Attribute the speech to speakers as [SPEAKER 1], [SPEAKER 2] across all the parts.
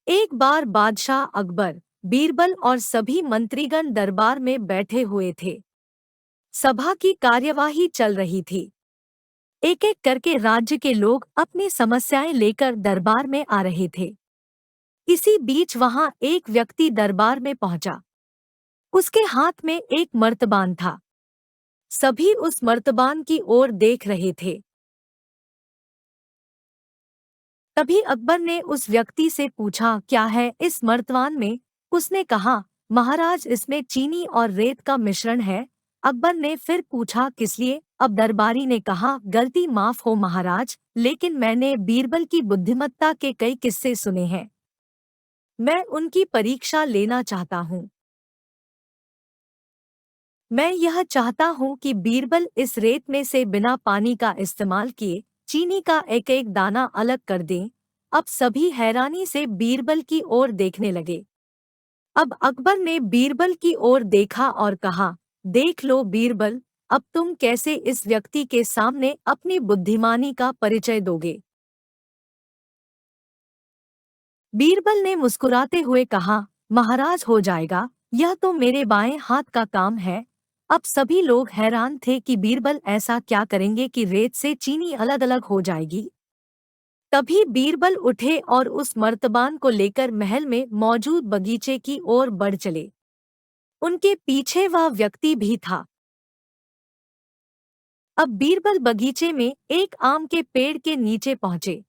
[SPEAKER 1] एक बार बादशाह अकबर, बीरबल और सभी मंत्रीगण दरबार में बैठे हुए थे। सभा की कार्यवाही चल रही थी। एक एक करके राज्य के लोग अपनी समस्याएं लेकर दरबार में आ रहे थे। इसी बीच वहां एक व्यक्ति दरबार में पहुंचा। उसके हाथ में एक मर्तबान था। सभी उस मर्तबान की ओर देख रहे थे। तभी अकबर ने उस व्यक्ति से पूछा, क्या है इस मर्तबान में? उसने कहा, महाराज, इसमें चीनी और रेत का मिश्रण है। अकबर ने फिर पूछा, किस लिए? अब दरबारी ने कहा, गलती माफ हो महाराज, लेकिन मैंने बीरबल की बुद्धिमत्ता के कई किस्से सुने हैं। मैं उनकी परीक्षा लेना चाहता हूँ। मैं यह चाहता हूँ कि बीरबल इस रेत में से बिना पानी का इस्तेमाल किए चीनी का एक एक दाना अलग कर दें। अब सभी हैरानी से बीरबल की ओर देखने लगे। अब अकबर ने बीरबल की ओर देखा और कहा, देख लो बीरबल, अब तुम कैसे इस व्यक्ति के सामने अपनी बुद्धिमानी का परिचय दोगे? बीरबल ने मुस्कुराते हुए कहा, महाराज, हो जाएगा, यह तो मेरे बाएं हाथ का काम है। अब सभी लोग हैरान थे कि बीरबल ऐसा क्या करेंगे कि रेत से चीनी अलग अलग हो जाएगी। तभी बीरबल उठे और उस मर्तबान को लेकर महल में मौजूद बगीचे की ओर बढ़ चले। उनके पीछे वह व्यक्ति भी था। अब बीरबल बगीचे में एक आम के पेड़ के नीचे पहुंचे।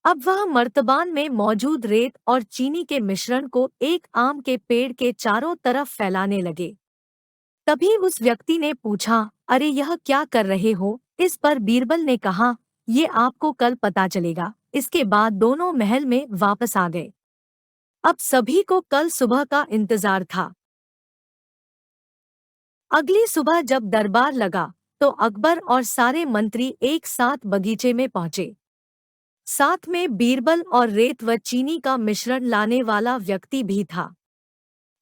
[SPEAKER 1] अब वह मर्तबान में मौजूद रेत और चीनी के मिश्रण को एक आम के पेड़ के चारों तरफ फैलाने लगे। तभी उस व्यक्ति ने पूछा, अरे यह क्या कर रहे हो? इस पर बीरबल ने कहा, ये आपको कल पता चलेगा। इसके बाद दोनों महल में वापस आ गए। अब सभी को कल सुबह का इंतजार था। अगली सुबह जब दरबार लगा तो अकबर और सारे मंत्री एक साथ बगीचे में पहुंचे। साथ में बीरबल और रेत व चीनी का मिश्रण लाने वाला व्यक्ति भी था।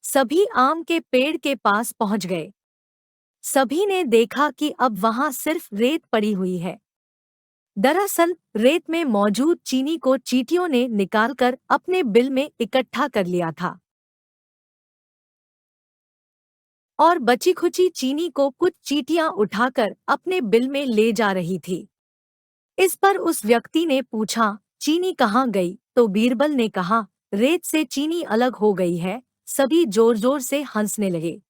[SPEAKER 1] सभी आम के पेड़ के पास पहुंच गए। सभी ने देखा कि अब वहां सिर्फ रेत पड़ी हुई है। दरअसल रेत में मौजूद चीनी को चींटियों ने निकालकर अपने बिल में इकट्ठा कर लिया था और बची खुची चीनी को कुछ चींटियां उठाकर अपने बिल में ले जा रही थी। इस पर उस व्यक्ति ने पूछा, चीनी कहाँ गई? तो बीरबल ने कहा, रेत से चीनी अलग हो गई है। सभी जोर जोर से हंसने लगे।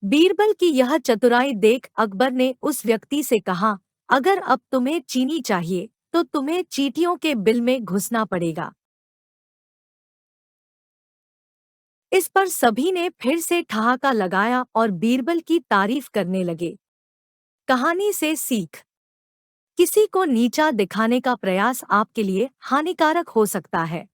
[SPEAKER 1] बीरबल की यह चतुराई देख अकबर ने उस व्यक्ति से कहा, अगर अब तुम्हें चीनी चाहिए तो तुम्हें चींटियों के बिल में घुसना पड़ेगा। इस पर सभी ने फिर से ठहाका लगाया और बीरबल की तारीफ करने लगे। कहानी से सीख। किसी को नीचा दिखाने का प्रयास आपके लिए हानिकारक हो सकता है।